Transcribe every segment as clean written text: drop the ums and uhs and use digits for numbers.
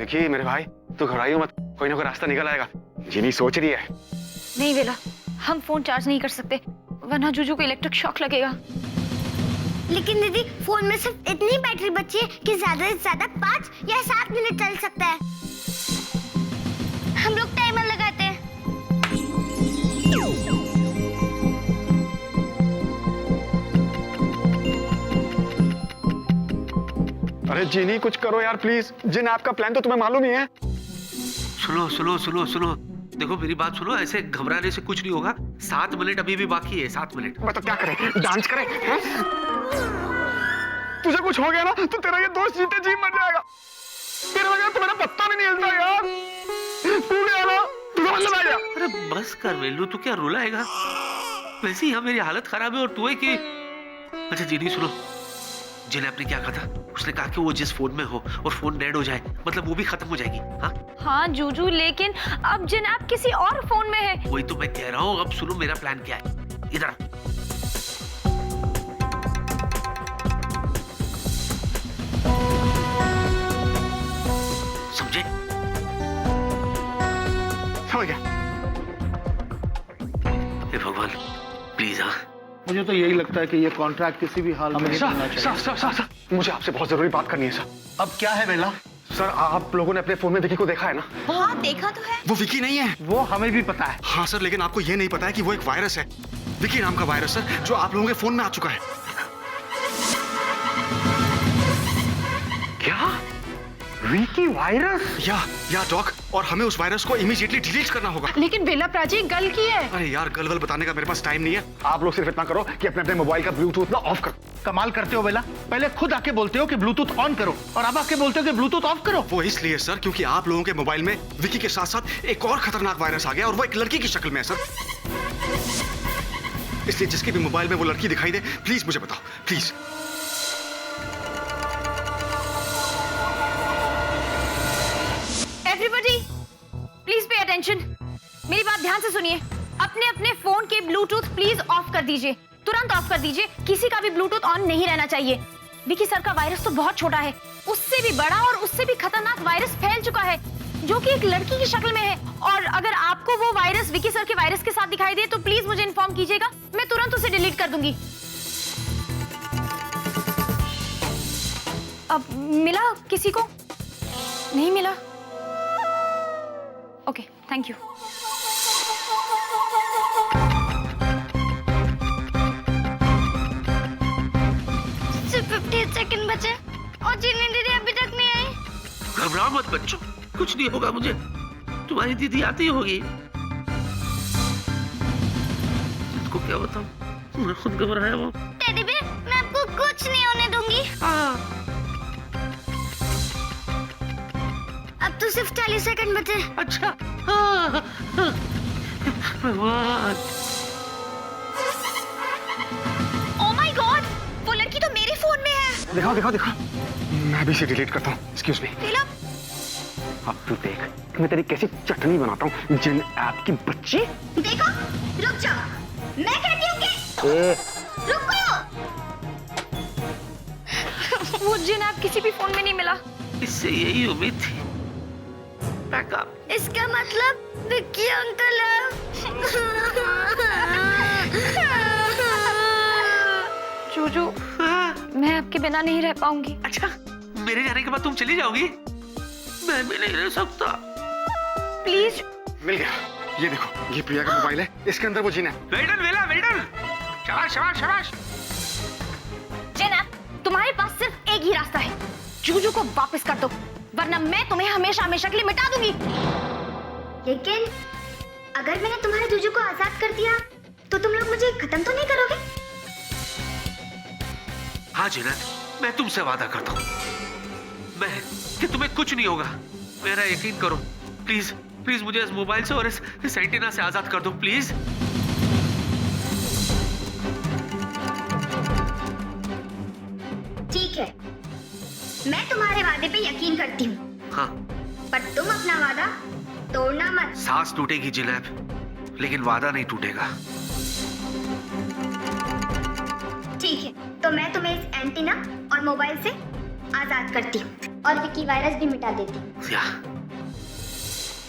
विकी मेरे भाई, तू घबराइयो मत, कोई ना कोई रास्ता निकल आएगा। जिनी सोच रही है। नहीं बेला, हम फोन चार्ज नहीं कर सकते वरना जूजू को इलेक्ट्रिक शॉक लगेगा। लेकिन दीदी फोन में सिर्फ इतनी बैटरी बची है कि ज्यादा से ज्यादा 5 या 7 मिनट चल सकता है। हम लोग टाइमर लगाते हैं। अरे जिनी कुछ करो यार प्लीज, जिन आपका प्लान तो तुम्हें मालूम ही है। सुनो सुनो सुनो सुनो, देखो मेरी बात सुनो, ऐसे घबराने से कुछ नहीं होगा। 7 मिनट अभी भी बाकी है, 7 मिनट। बता क्या करें, डांस करें? तुझे कुछ हो गया ना तो तेरा ये दोस्त जीते जी मर जाएगा। तेरे बगैर तो मेरा पत्ता भी नहीं हिलता यार। तू भी आना, तुझे मतलब आ गया। अरे बस कर वेलू, तू क्या रुलाएगा? वैसे ही यहाँ मेरी हालत खराब है और तू है कि। अच्छा जीनी सुनो, जिन्हें आपने क्या कहा था? उसने कहा कि वो जिस फोन में हो और फोन डेड हो जाए, मतलब वो भी खत्म हो जाएगी। हाँ हाँ जूजू, लेकिन अब जिनाब किसी और फोन में है। वही तो मैं कह रहा हूँ। अब सुनो मेरा प्लान क्या है, इधर आओ। समझे? समझ गया। हे भगवान प्लीज। हाँ मुझे तो यही लगता है कि ये कॉन्ट्रैक्ट किसी भी हाल में नहीं करना चाहिए। सर, मुझे आपसे बहुत जरूरी बात करनी है सर। अब क्या है बेला? सर आप लोगों ने अपने फोन में विकी को देखा है ना? हाँ देखा तो है। वो विकी नहीं है। वो हमें भी पता है। हाँ सर, लेकिन आपको ये नहीं पता है कि वो एक वायरस है, विकी नाम का वायरस सर, जो आप लोगों के फोन में आ चुका है। क्या? विकी वायरस? या डॉक, और हमें उस वायरस को इमीडिएटली डिलीट करना होगा। लेकिन बेला प्राची गल की है। अरे यार गल बताने का मेरे पास टाइम नहीं है। आप लोग सिर्फ इतना करो कि अपने अपने मोबाइल का ब्लूटूथ ना ऑफ करो। कमाल करते हो बेला, पहले खुद आके बोलते हो कि ब्लूटूथ ऑन करो और अब आके बोलते हो कि ब्लूटूथ ऑफ करो। वो इसलिए सर क्योंकि आप लोगों के मोबाइल में विकी के साथ साथ एक और खतरनाक वायरस आ गया और वो एक लड़की की शक्ल में है सर। इसलिए जिसके भी मोबाइल में वो लड़की दिखाई दे प्लीज मुझे बताओ, please. Everybody please pay attention, मेरी बात ध्यान से सुनिए। अपने अपने फोन के ब्लूटूथ प्लीज ऑफ कर दीजिए, तुरंत ऑफ कर दीजिए। किसी का भी ब्लूटूथ ऑन नहीं रहना चाहिए। विकी सर का वायरस तो बहुत छोटा है, उससे भी बड़ा और उससे भी खतरनाक वायरस फैल चुका है जो कि एक लड़की की शक्ल में है। और अगर आपको वो वायरस विकी सर के वायरस के साथ दिखाई दे तो प्लीज मुझे इन्फॉर्म कीजिएगा, मैं तुरंत उसे डिलीट कर दूंगी। अब मिला किसी को? नहीं मिला? Okay thank you. सिर्फ 15 सेकंड बचे और जिनी दीदी अभी तक नहीं आई। घबराओ मत बच्चों, कुछ नहीं होगा मुझे, तुम्हारी दीदी आती होगी। तुमको क्या बताऊं, मैं खुद घबराया हूँ। टेडी बेयर, मैं आपको कुछ नहीं होने दूंगी। अब तो सिर्फ 40 सेकंड बचे। अच्छा भगवान। ओह माय गॉड, वो लड़की तो मेरे फोन में है। दिखाओ। मैं भी इसे डिलीट करता हूँ। Excuse me. अब तू देख मैं तेरी कैसी चटनी बनाता हूँ, जिन ऐप की बच्ची। देखो, रुक जाओ, मैं कहती हूँ कि रुको। वो जिनाब किसी भी फोन में नहीं मिला। इससे यही उम्मीद थी। बैकअप। इसका मतलब विक्की अंकल है। जूजू, मैं आपके बिना नहीं रह पाऊंगी। अच्छा, मेरे जाने के बाद तुम चली जाओगी? मैं भी नहीं रह सकता। प्लीज। मिल गया, ये देखो, ये प्रिया का मोबाइल है, इसके अंदर वो जिन है। वेल्डन वेला वेल्डन, शाबाश। जिनाब, तुम्हारे पास सिर्फ एक ही रास्ता है, जूजू को वापस कर दो वरना मैं तुम्हें हमेशा के लिए मिटा दूंगी। लेकिन अगर मैंने तुम्हारे जूजू को आजाद कर दिया तो तुम लोग मुझे खत्म तो नहीं करोगे? हाँ जिना, मैं तुमसे वादा करता हूँ कि तुम्हें कुछ नहीं होगा। मेरा यकीन करो, प्लीज मुझे इस मोबाइल से और इस एंटीना से आजाद कर दो प्लीज। ठीक है, मैं तुम्हारे वादे पे यकीन करती हूँ। हाँ, पर तुम अपना वादा तोड़ना मत। सांस टूटेगी जिनैब, लेकिन वादा नहीं टूटेगा। ठीक है, तो मैं तुम्हें इस एंटीना और मोबाइल से आजाद करती हूँ। और विकी वायरस भी मिटा देती हूँ। या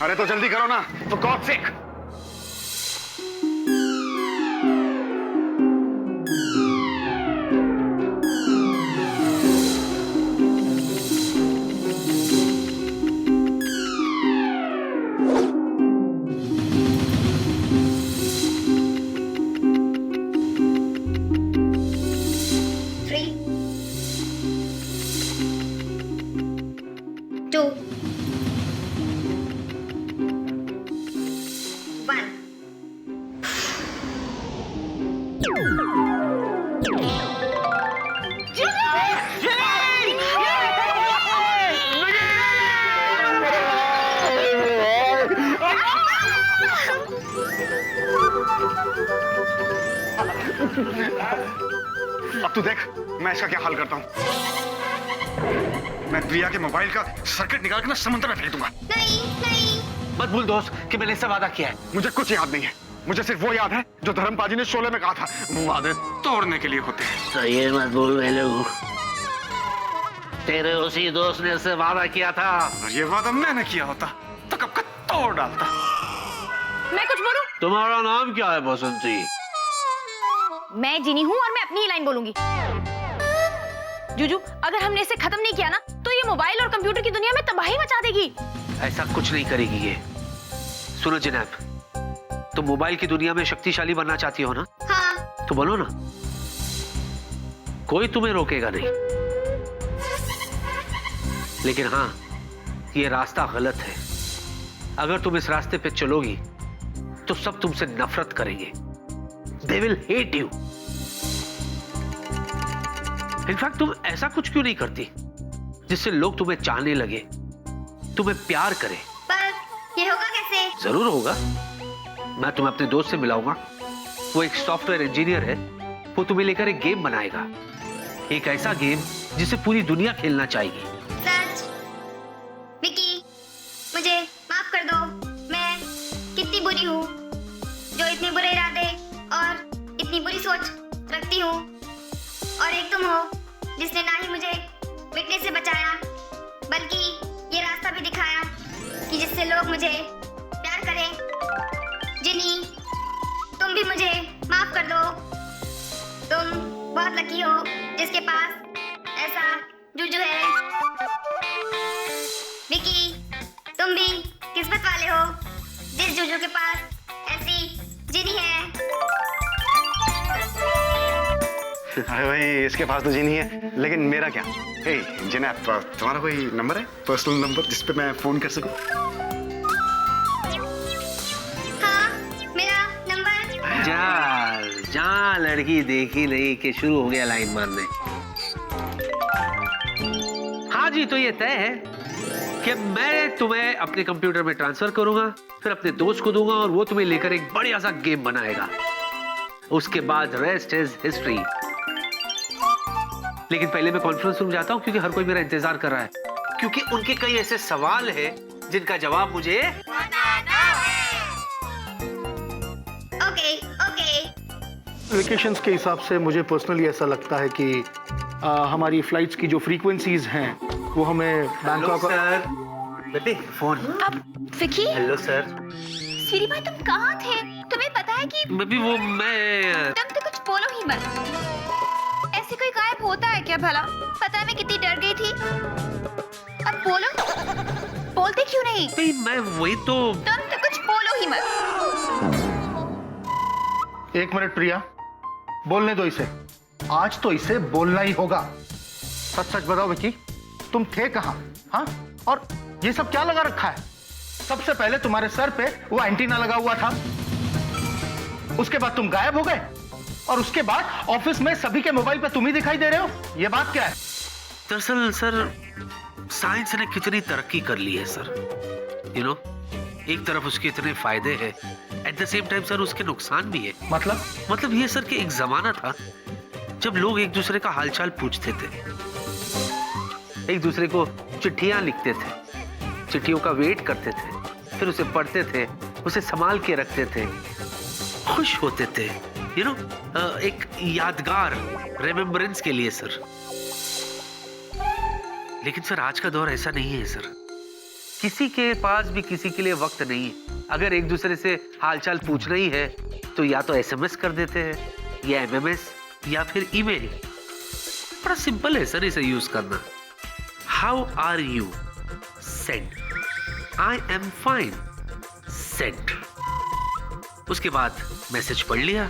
अरे तो जल्दी करो ना, फॉर गॉड सेक। अब तू देख मैं इसका क्या हाल करता हूँ। मैं प्रिया के मोबाइल का सर्किट निकाल के ना समुद्र में फेंक दूंगा। नहीं नहीं मत भूल दोस्त कि मैंने इससे वादा किया है। मुझे कुछ याद नहीं है, मुझे सिर्फ वो याद है जो धर्मपाजी ने शोले में कहा था, वो वादे तोड़ने के लिए होते हैं। तो ये मत भूल वेलू, तेरे उसी दोस्त ने इससे वादा किया था। और ये वादा मैंने किया होता तो कब का तोड़ डालता। मैं कुछ बोलूं? तुम्हारा नाम क्या है बसंती? मैं जिनी हूँ और मैं अपनी ही लाइन बोलूंगी। जूजू, अगर हमने इसे खत्म नहीं किया ना तो ये मोबाइल और कंप्यूटर की दुनिया में तबाही मचा देगी। ऐसा कुछ नहीं करेगी ये। सुनो जनाब, तुम मोबाइल की दुनिया में शक्तिशाली बनना चाहती हो ना? हाँ। तो बोलो ना, कोई तुम्हें रोकेगा नहीं। लेकिन हाँ, ये रास्ता गलत है। अगर तुम इस रास्ते पे चलोगी तो सब तुमसे नफरत करेंगे। They will hate you. In fact तुम ऐसा कुछ क्यों नहीं करती जिससे लोग तुम्हें चाहने लगे, तुम्हें प्यार करें? पर ये होगा कैसे? जरूर होगा। मैं तुम्हें अपने दोस्त से मिलाऊंगा। वो एक सॉफ्टवेयर इंजीनियर है। वो तुम्हें लेकर एक गेम बनाएगा, एक ऐसा गेम जिसे पूरी दुनिया खेलना चाहेगी। सच? विकी, मुझे माफ कर दो। मैं कितनी बुरी हूँ जो इतने बुरे इरादे और इतनी बुरी सोच रखती हूँ। और एक तुम हो जिसने ना ही मुझे मिटने से बचाया बल्कि ये रास्ता भी दिखाया कि जिससे लोग मुझे प्यार करें। जिनी, तुम भी मुझे माफ कर दो। तुम बहुत लकी हो जिसके पास ऐसा जूजू है। विकी, तुम भी किस्मत वाले हो जिस जूजू के पास ऐसी जिनी है। अरे भाई, इसके पास तो जिनी है, लेकिन मेरा क्या? हे जनाब, तुम्हारा कोई नंबर है, पर्सनल नंबर जिस पे मैं फोन कर सकूं? हाँ, मेरा नंबर। जा लड़की देखी नहीं कि शुरू हो गया लाइन मारने। हाँ जी, तो ये तय है कि मैं तुम्हें अपने कंप्यूटर में ट्रांसफर करूंगा, फिर अपने दोस्त को दूंगा और वो तुम्हें लेकर एक बढ़िया सा गेम बनाएगा। उसके बाद रेस्ट इज हिस्ट्री। लेकिन पहले मैं कॉन्फ्रेंस रूम जाता हूं क्योंकि हर कोई मेरा इंतजार कर रहा है, क्योंकि उनके कई ऐसे सवाल हैं जिनका जवाब मुझे ओके ओके। वेकेशंस के हिसाब से मुझे पर्सनली ऐसा लगता है कि हमारी फ्लाइट्स की जो फ्रीक्वेंसीज हैं वो हमें बैंकॉक बेटे फोन। अब विकी, हेलो सर। सीरी भाई, तुम कहाँ थे? तुम्हें पता है कि मैं तुम तो कुछ बोलो ही मत। ऐसे कोई गायब होता है क्या भला? पता है मैं कितनी डर गई थी। अब बोलो, बोलते क्यों नहीं? मैं वही तो। तुम तो कुछ बोलो ही मत। एक मिनट प्रिया, बोलने दो इसे। आज तो इसे बोलना ही होगा। सच सच बताओ विकी, तुम थे कहाँ? हाँ, और ये सब क्या लगा रखा है? सबसे पहले तुम्हारे सर पे वो एंटीना लगा हुआ था, उसके बाद तुम गायब हो गए, और उसके बाद ऑफिस में सभी के मोबाइल पे तुम ही दिखाई दे रहे हो। ये बात क्या है? दरअसल सर, साइंस ने कितनी तरक्की कर ली है सर। यू नो, एक तरफ उसके इतने फायदे हैं, at the same time sir उसके नुकसान भी है। मतलब ये सर कि एक जमाना था जब लोग एक दूसरे का हालचाल पूछते थे, एक दूसरे को चिट्ठियां लिखते थे, चिट्ठियों का वेट करते थे, फिर उसे पढ़ते थे, उसे संभाल के रखते थे, खुश होते थे, यू नो, एक यादगार रिमेम्बरेंस के लिए सर। लेकिन सर आज का दौर ऐसा नहीं है सर। किसी के पास भी किसी के लिए वक्त नहीं है। अगर एक दूसरे से हालचाल पूछना ही है तो या तो एसएमएस कर देते हैं या एमएमएस या फिर ईमेल। बड़ा सिंपल है सर इसे यूज करना। How are you? Send. I am fine. Send. उसके बाद मैसेज पढ़ लिया,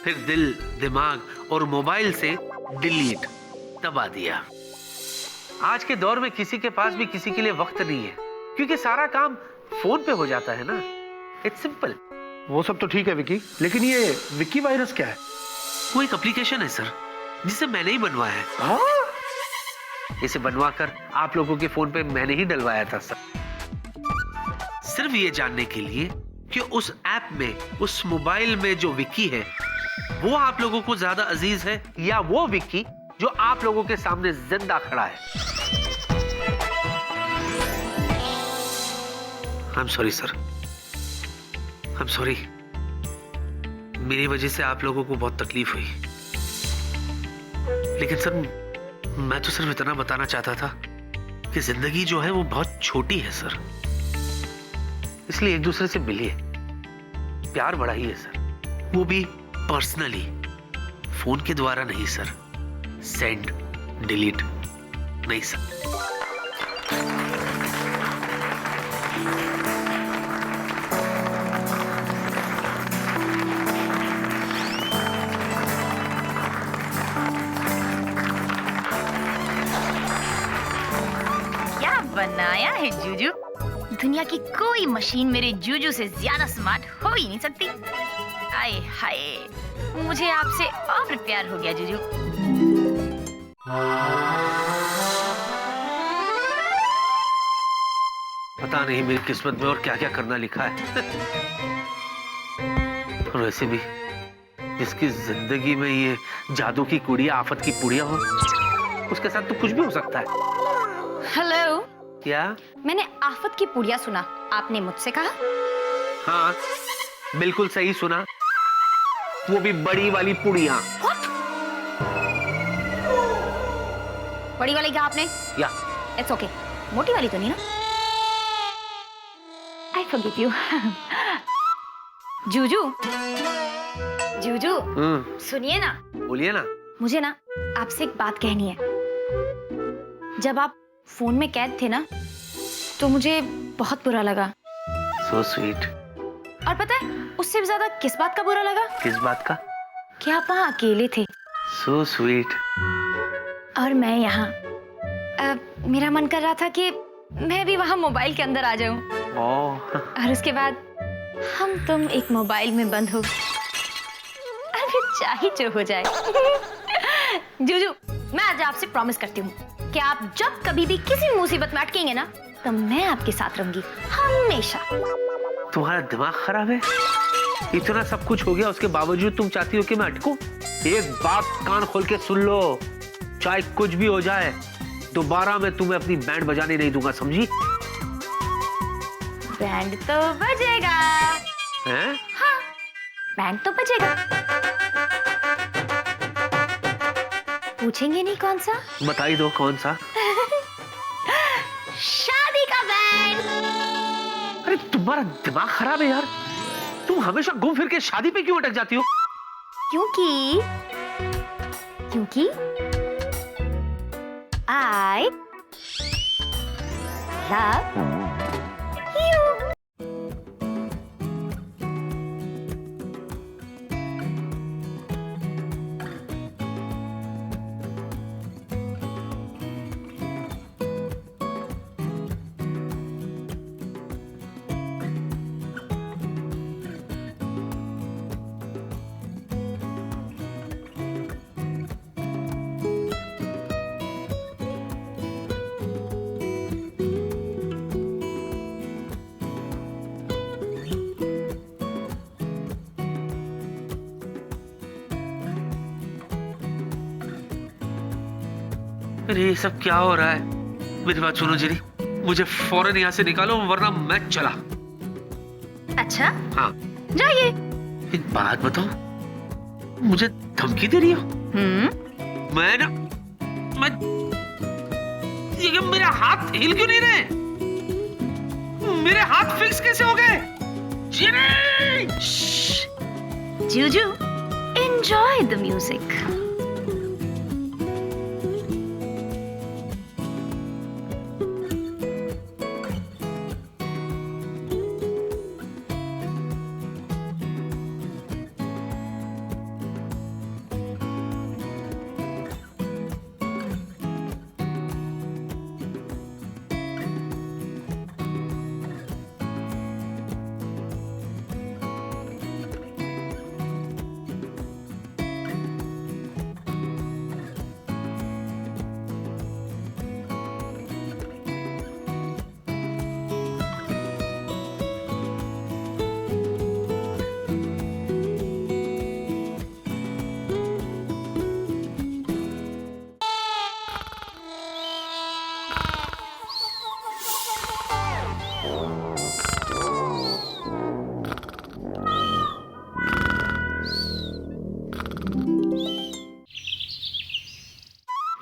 फिर दिल, दिमाग और मोबाइल से डिलीट दबा दिया। आज के दौर में किसी के पास भी किसी के लिए वक्त नहीं है, क्योंकि सारा काम फोन पे हो जाता है ना। It's simple. वो सब तो ठीक है विकी, लेकिन ये विकी वायरस क्या है? वो एक एप्लीकेशन है सर, जिसे मैंने ही बनवाया है। हाँ? इसे बनवाकर आप लोगों के फोन पे मैंने ही डलवाया था सर, सिर्फ ये जानने के लिए कि उस ऐप में, उस मोबाइल में जो विकी है वो आप लोगों को ज्यादा अजीज है या वो विकी जो आप लोगों के सामने जिंदा खड़ा है। I am sorry sir, I am sorry. मेरी वजह से आप लोगों को बहुत तकलीफ हुई, लेकिन सर मैं तो सिर्फ इतना बताना चाहता था कि जिंदगी जो है वो बहुत छोटी है सर, इसलिए एक दूसरे से मिलिए, प्यार बढ़ाइए सर, वो भी पर्सनली, फोन के द्वारा नहीं सर। सेंड, डिलीट नहीं सर। क्या बनाया है जूजू? दुनिया की कोई मशीन मेरे जूजू से ज्यादा स्मार्ट हो ही नहीं सकती। आए हाय, मुझे आपसे और प्यार हो गया जूजू। पता नहीं मेरी किस्मत में और क्या क्या करना लिखा है। और वैसे भी जिसकी जिंदगी में ये जादू की कुड़िया, आफत की पुड़िया हो, उसके साथ तो कुछ भी हो सकता है। हेलो, क्या? मैंने आफत की पुड़िया सुना, आपने मुझसे कहा? हाँ, बिल्कुल सही सुना, वो भी बड़ी वाली पुड़िया। बड़ी वाली कहा आपने? या इट्स ओके, मोटी वाली तो नहीं ना? I forgive you. Juju, Juju, सुनिए ना। बोलिए ना। मुझे ना आपसे एक बात कहनी है। जब आप फोन में कैद थे ना, तो मुझे बहुत बुरा लगा। So sweet. और पता है उससे भी ज्यादा किस बात का बुरा लगा? किस बात का? कि आप वहाँ अकेले थे। So sweet. और मैं यहाँ। मेरा मन कर रहा था कि मैं भी वहाँ मोबाइल के अंदर आ जाऊं। और उसके बाद हम तुम एक मोबाइल में बंद हो, और फिर चाहे जो हो जाए। जूजू, मैं आज आपसे प्रॉमिस करती हूँ कि आप जब कभी भी किसी मुसीबत में अटकेंगे ना, तो मैं आपके साथ रहूंगी हमेशा। तुम्हारा दिमाग खराब है? इतना सब कुछ हो गया, उसके बावजूद तुम चाहती हो कि मैं अटकूं? एक बात कान खोल के सुन लो, चाहे कुछ भी हो जाए, दोबारा मैं तुम्हें अपनी बैंड बजाने नहीं दूंगा, समझी? बैंड तो बजेगा। हैं? हाँ, बैंड तो बजेगा। पूछेंगे नहीं कौन सा? बता ही दो कौन सा। शादी का बैंड। अरे तुम्हारा दिमाग खराब है यार, तुम हमेशा घूम फिर के शादी पे क्यों अटक जाती हो? क्योंकि I love you. अरे ये सब क्या हो रहा है? मेरी बात सुनो जीरी, मुझे फौरन यहाँ से निकालो वरना मैं चला। अच्छा, हाँ। जाइए। एक बात बताओ, मुझे धमकी दे रही हो? मैं ये मेरे हाथ हिल क्यों नहीं रहे? मेरे हाथ फिक्स कैसे हो गए? जिनी! Juju, enjoy the music.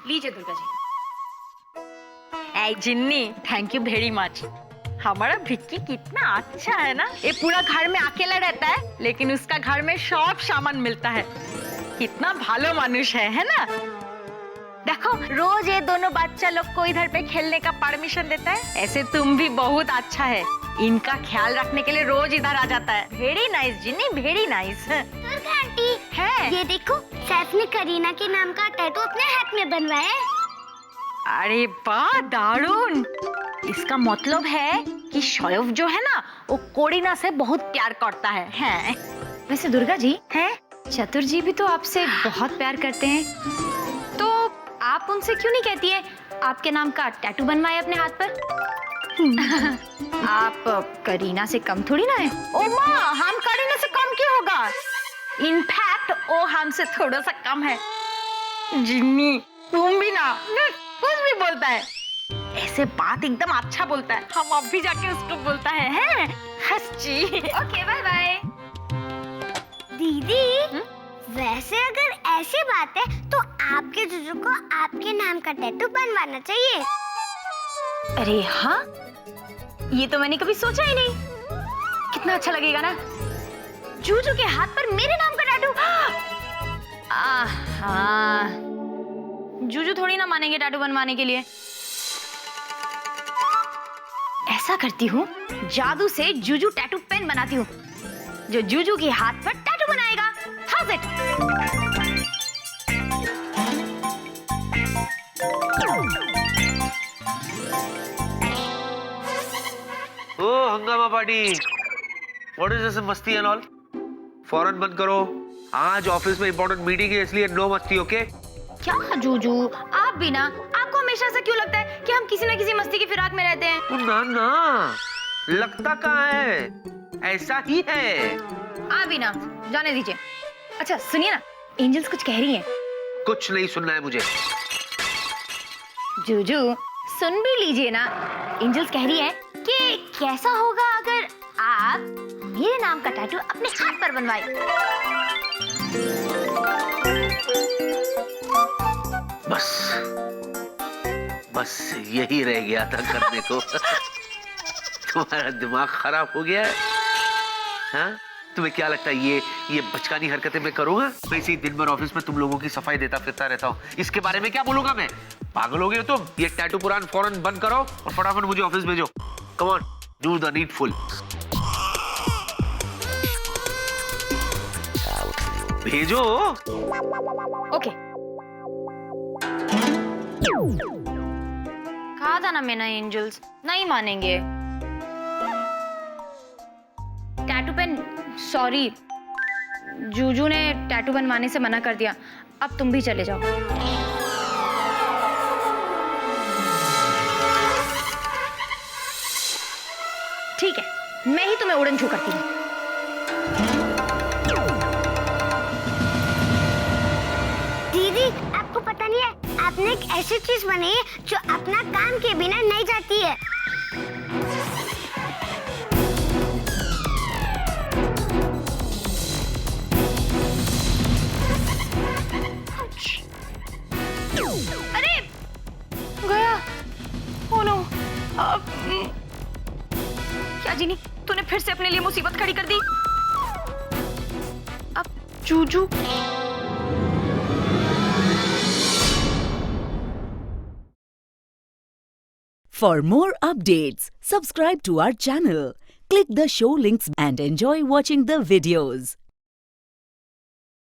लीजिए दुर्गा जी। ऐ जिन्नी, थैंक यू वेरी मच। हमारा भिक्की कितना अच्छा है ना। ये पूरा घर में अकेला रहता है, लेकिन उसका घर में सब सामान मिलता है। कितना भालो मानुष है ना। देखो रोज ये दोनों बच्चा लोग को इधर पे खेलने का परमिशन देता है। ऐसे तुम भी बहुत अच्छा है, इनका ख्याल रखने के लिए रोज इधर आ जाता है। वेरी नाइस जिन्नी, वेरी नाइस। दुर्गा आंटी है ये देखो, सैफ ने करीना के नाम का टैटू अपने हाथ में बनवाया है। अरे वाह, दारुण। इसका मतलब है कि शोएब जो है ना, वो कोरिना से बहुत प्यार करता है। हैं? वैसे दुर्गा जी, हैं? चतुर जी भी तो आपसे बहुत प्यार करते हैं, तो आप उनसे क्यों नहीं कहती है आपके नाम का टैटू बनवाए अपने हाथ पर? आप करीना से कम थोड़ी ना है। ओ माँ, हम करीना से कम क्यों होगा? इनफैक्ट वो हमसे थोड़ा सा कम है। जिन्नी, तुम भी ना कुछ भी बोलता है, ऐसे बात एकदम अच्छा बोलता है। हम अब भी जाके उसको बोलता है, हैं? हंसी। Okay, bye bye. दीदी वैसे अगर ऐसी बात है तो आपके जीजू को आपके नाम का टैटू बनवाना चाहिए। अरे हाँ, ये तो मैंने कभी सोचा ही नहीं। कितना अच्छा लगेगा ना, जूजू के हाथ पर मेरे नाम का टैटू। हाँ, जूजू थोड़ी ना मानेंगे टैटू बनवाने के लिए। ऐसा करती हूँ, जादू से जूजू टैटू पेन बनाती हूँ, जो जूजू के हाथ पर टैटू बनाएगा। How's it? ओ हंगामा पार्टी, व्हाट इज दिस मस्ती एंड ऑल? फौरन बंद करो, आज ऑफिस में इंपॉर्टेंट मीटिंग है, इसलिए नो मस्ती, ओके? क्या जूजू, आप भी ना, आपको हमेशा से क्यों लगता है कि हम किसी ना किसी मस्ती की फिराक में रहते हैं? ना ना, लगता कहाँ है, ऐसा ही है। आप भी ना, जाने दीजिए। अच्छा सुनिए ना, एंजल्स कुछ कह रही हैं। कुछ नहीं सुनना है मुझे। जूजू सुन भी लीजिए ना, एंजल्स कह रही है कि कैसा होगा अगर आप मेरे नाम का टैटू अपने हाथ पर बनवाए। बस यही रह गया था करने को। तुम्हारा दिमाग खराब हो गया है, हाँ? तुम्हें क्या लगता है ये बचकानी हरकतें मैं करूंगा? मैं इसी दिन भर ऑफिस में तुम लोगों की सफाई देता फिरता रहता हूँ, इसके बारे में क्या बोलूंगा मैं? पागल हो गए हो तुम? ये टैटू पुरान फौरन बंद करो और फटाफट मुझे ऑफिस भेजो। Come on, do the needful. भेजो। ओके। कहा था ना मैंने, एंजल्स नहीं मानेंगे। टैटू पेन, सॉरी, जूजू ने टैटू बनवाने से मना कर दिया। अब तुम भी चले जाओ। ठीक है, मैं ही तुम्हें उड़न छू करती हूँ। दीदी आपको पता नहीं है, आपने एक ऐसी चीज बनाई है जो अपना काम के बिना नहीं जाती है। अरे गया। क्या जिनी, तूने फिर से अपने लिए मुसीबत खड़ी कर दी? अब Juju For more updates, subscribe to our channel, click the show links and enjoy watching the videos.